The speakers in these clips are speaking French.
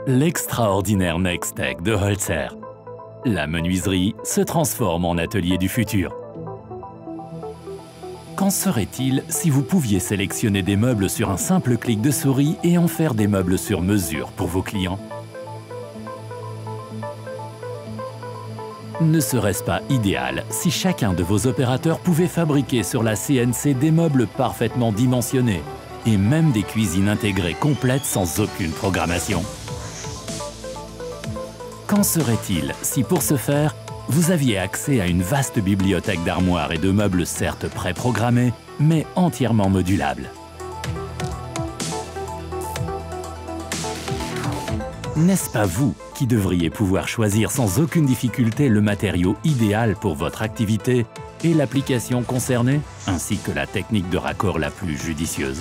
L'extraordinaire Nextech de Holzer. La menuiserie se transforme en atelier du futur. Qu'en serait-il si vous pouviez sélectionner des meubles sur un simple clic de souris et en faire des meubles sur mesure pour vos clients? Ne serait-ce pas idéal si chacun de vos opérateurs pouvait fabriquer sur la CNC des meubles parfaitement dimensionnés et même des cuisines intégrées complètes sans aucune programmation? Qu'en serait-il si pour ce faire, vous aviez accès à une vaste bibliothèque d'armoires et de meubles certes préprogrammés, mais entièrement modulables? N'est-ce pas vous qui devriez pouvoir choisir sans aucune difficulté le matériau idéal pour votre activité et l'application concernée, ainsi que la technique de raccord la plus judicieuse?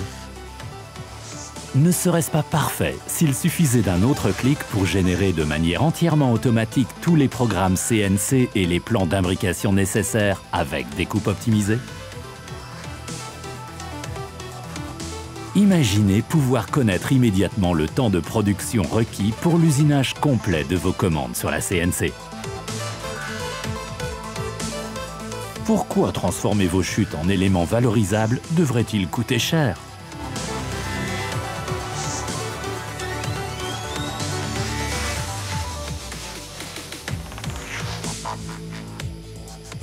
Ne serait-ce pas parfait s'il suffisait d'un autre clic pour générer de manière entièrement automatique tous les programmes CNC et les plans d'imbrication nécessaires avec découpe optimisée? Imaginez pouvoir connaître immédiatement le temps de production requis pour l'usinage complet de vos commandes sur la CNC. Pourquoi transformer vos chutes en éléments valorisables devrait-il coûter cher?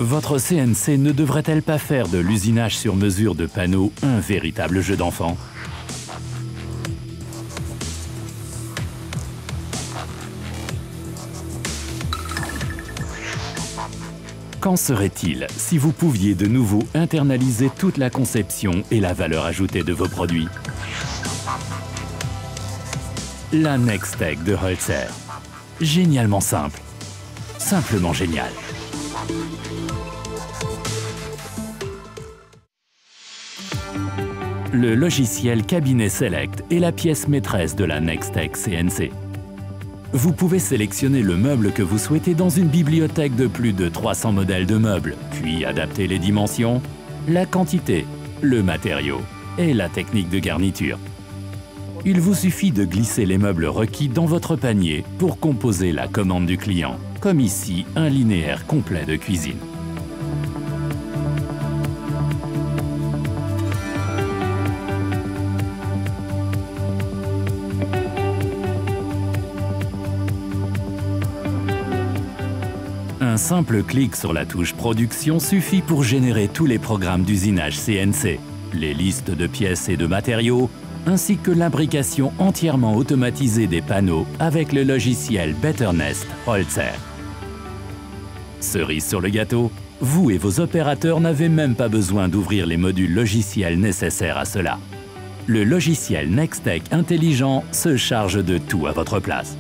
Votre CNC ne devrait-elle pas faire de l'usinage sur mesure de panneaux un véritable jeu d'enfant? Qu'en serait-il si vous pouviez de nouveau internaliser toute la conception et la valeur ajoutée de vos produits? La Nextech de Holzer. Génialement simple. Simplement génial. Le logiciel Cabinet Select est la pièce maîtresse de la Nextech CNC. Vous pouvez sélectionner le meuble que vous souhaitez dans une bibliothèque de plus de 300 modèles de meubles, puis adapter les dimensions, la quantité, le matériau et la technique de garniture. Il vous suffit de glisser les meubles requis dans votre panier pour composer la commande du client, comme ici un linéaire complet de cuisine. Un simple clic sur la touche Production suffit pour générer tous les programmes d'usinage CNC, les listes de pièces et de matériaux, ainsi que l'imbrication entièrement automatisée des panneaux avec le logiciel BetterNest Holzer. Cerise sur le gâteau, vous et vos opérateurs n'avez même pas besoin d'ouvrir les modules logiciels nécessaires à cela. Le logiciel Nextech intelligent se charge de tout à votre place.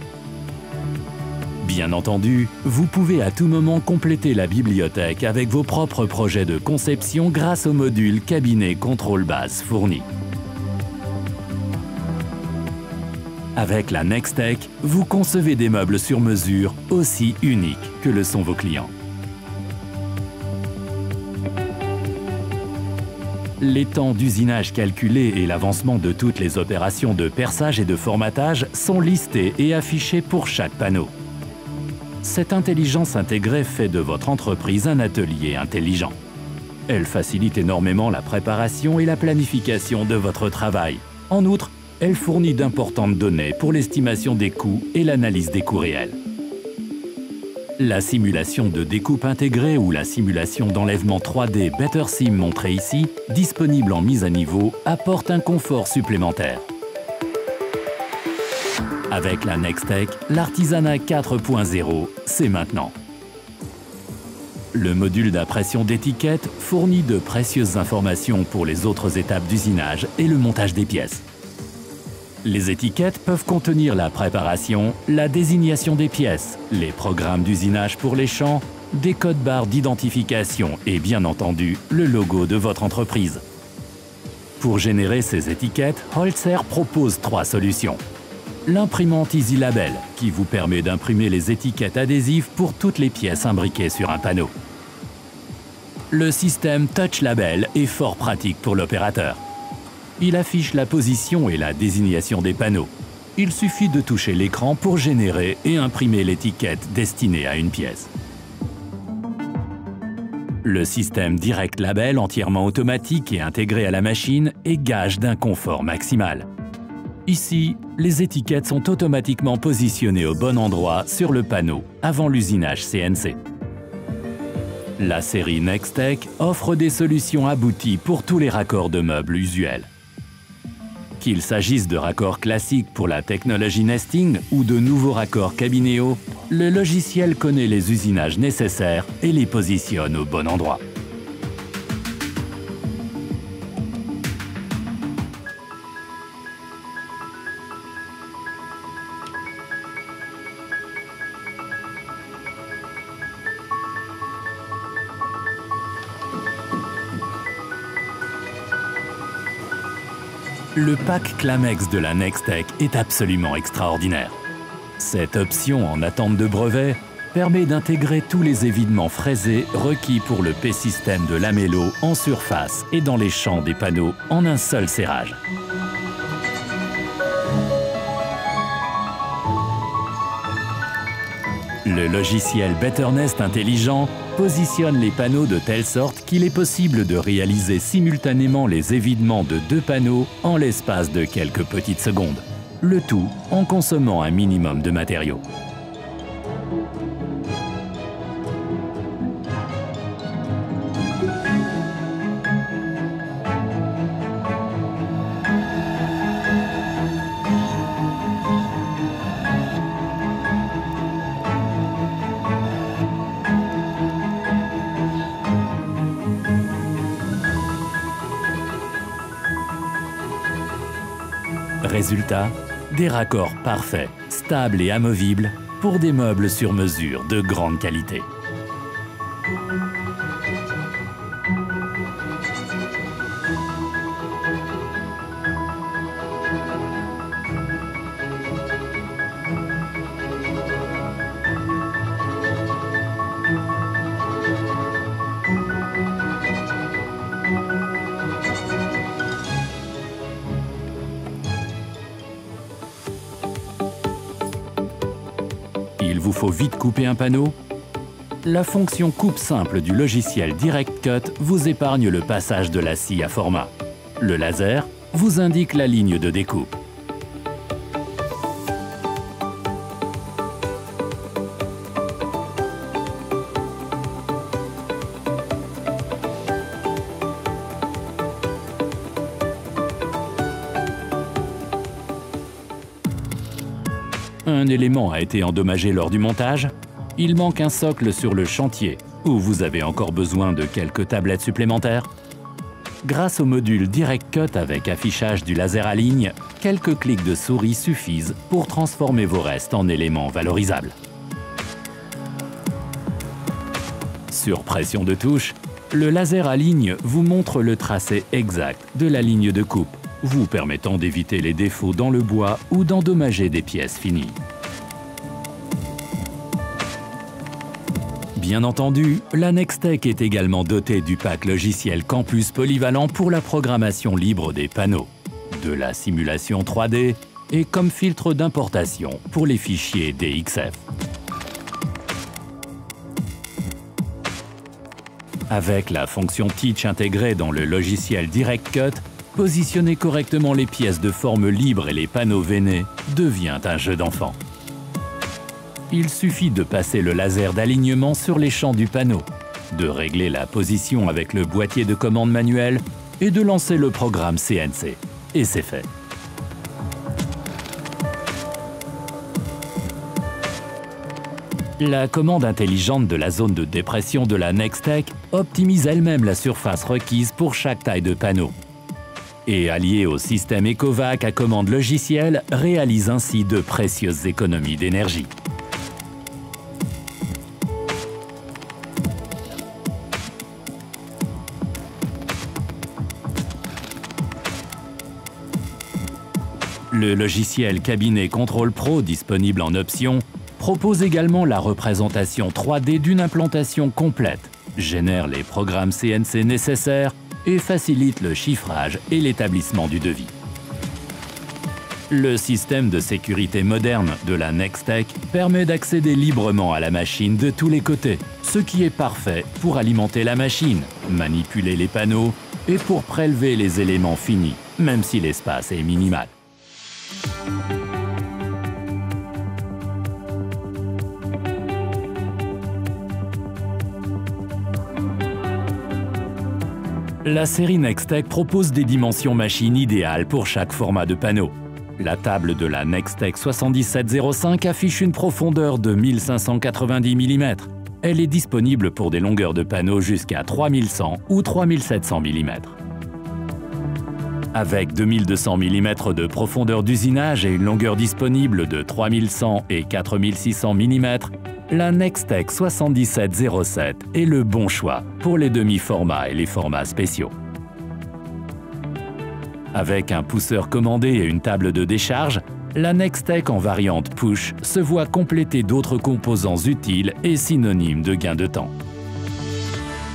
Bien entendu, vous pouvez à tout moment compléter la bibliothèque avec vos propres projets de conception grâce au module Cabinet Contrôle Base fourni. Avec la Nextech, vous concevez des meubles sur mesure aussi uniques que le sont vos clients. Les temps d'usinage calculés et l'avancement de toutes les opérations de perçage et de formatage sont listés et affichés pour chaque panneau. Cette intelligence intégrée fait de votre entreprise un atelier intelligent. Elle facilite énormément la préparation et la planification de votre travail. En outre, elle fournit d'importantes données pour l'estimation des coûts et l'analyse des coûts réels. La simulation de découpe intégrée ou la simulation d'enlèvement 3D BetterSim montrée ici, disponible en mise à niveau, apporte un confort supplémentaire. Avec la Nextech, l'artisanat 4.0, c'est maintenant. Le module d'impression d'étiquettes fournit de précieuses informations pour les autres étapes d'usinage et le montage des pièces. Les étiquettes peuvent contenir la préparation, la désignation des pièces, les programmes d'usinage pour les champs, des codes barres d'identification et bien entendu le logo de votre entreprise. Pour générer ces étiquettes, Holzer propose 3 solutions. L'imprimante Easy Label, qui vous permet d'imprimer les étiquettes adhésives pour toutes les pièces imbriquées sur un panneau. Le système Touch Label est fort pratique pour l'opérateur. Il affiche la position et la désignation des panneaux. il suffit de toucher l'écran pour générer et imprimer l'étiquette destinée à une pièce. Le système Direct Label entièrement automatique et intégré à la machine est gage d'un confort maximal. Ici, les étiquettes sont automatiquement positionnées au bon endroit sur le panneau avant l'usinage CNC. La série Nextech offre des solutions abouties pour tous les raccords de meubles usuels. Qu'il s'agisse de raccords classiques pour la technologie nesting ou de nouveaux raccords Cabinéo, le logiciel connaît les usinages nécessaires et les positionne au bon endroit. Le pack Clamex de la Nextech est absolument extraordinaire. Cette option en attente de brevet permet d'intégrer tous les évidements fraisés requis pour le P-système de lamello en surface et dans les champs des panneaux en un seul serrage. Le logiciel BetterNest intelligent positionne les panneaux de telle sorte qu'il est possible de réaliser simultanément les évidements de 2 panneaux en l'espace de quelques petites secondes. Le tout en consommant un minimum de matériaux. Résultat, des raccords parfaits, stables et amovibles pour des meubles sur mesure de grande qualité. Il vous faut vite couper un panneau? La fonction coupe simple du logiciel Direct Cut vous épargne le passage de la scie à format. Le laser vous indique la ligne de découpe. Un élément a été endommagé lors du montage. Il manque un socle sur le chantier ou vous avez encore besoin de quelques tablettes supplémentaires. Grâce au module Direct Cut avec affichage du laser à ligne, quelques clics de souris suffisent pour transformer vos restes en éléments valorisables. Sur pression de touche, le laser à ligne vous montre le tracé exact de la ligne de coupe, vous permettant d'éviter les défauts dans le bois ou d'endommager des pièces finies. Bien entendu, la Nextech est également dotée du pack logiciel Campus polyvalent pour la programmation libre des panneaux, de la simulation 3D et comme filtre d'importation pour les fichiers DXF. Avec la fonction Teach intégrée dans le logiciel Direct Cut, positionner correctement les pièces de forme libre et les panneaux veinés devient un jeu d'enfant. Il suffit de passer le laser d'alignement sur les champs du panneau, de régler la position avec le boîtier de commande manuel et de lancer le programme CNC. Et c'est fait. La commande intelligente de la zone de dépression de la Nextech optimise elle-même la surface requise pour chaque taille de panneau. Et allié au système Ecovac à commande logicielle, réalise ainsi de précieuses économies d'énergie. Le logiciel Cabinet Control Pro disponible en option propose également la représentation 3D d'une implantation complète, génère les programmes CNC nécessaires et facilite le chiffrage et l'établissement du devis. Le système de sécurité moderne de la Nextech permet d'accéder librement à la machine de tous les côtés, ce qui est parfait pour alimenter la machine, manipuler les panneaux et pour prélever les éléments finis, même si l'espace est minimal. La série Nextech propose des dimensions machines idéales pour chaque format de panneau. La table de la Nextech 7705 affiche une profondeur de 1590 mm. Elle est disponible pour des longueurs de panneaux jusqu'à 3100 ou 3700 mm. Avec 2200 mm de profondeur d'usinage et une longueur disponible de 3100 et 4600 mm, la Nextech 7707 est le bon choix pour les demi-formats et les formats spéciaux. Avec un pousseur commandé et une table de décharge, la Nextech en variante push se voit compléter d'autres composants utiles et synonymes de gain de temps.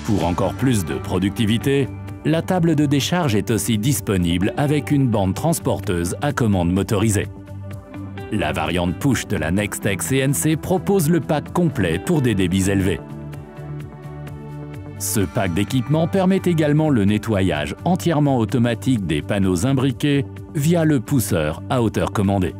Pour encore plus de productivité, la table de décharge est aussi disponible avec une bande transporteuse à commande motorisée. La variante push de la Nextech CNC propose le pack complet pour des débits élevés. Ce pack d'équipement permet également le nettoyage entièrement automatique des panneaux imbriqués via le pousseur à hauteur commandée.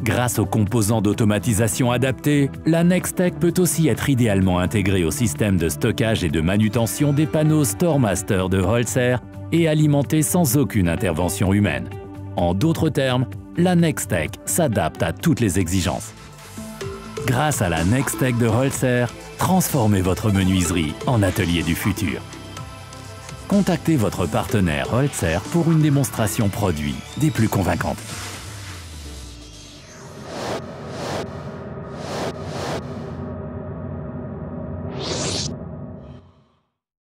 Grâce aux composants d'automatisation adaptés, la Nextech peut aussi être idéalement intégrée au système de stockage et de manutention des panneaux StoreMaster de Holzer et alimentée sans aucune intervention humaine. En d'autres termes, la Nextech s'adapte à toutes les exigences. Grâce à la Nextech de Holzer, transformez votre menuiserie en atelier du futur. Contactez votre partenaire Holzer pour une démonstration produit des plus convaincantes.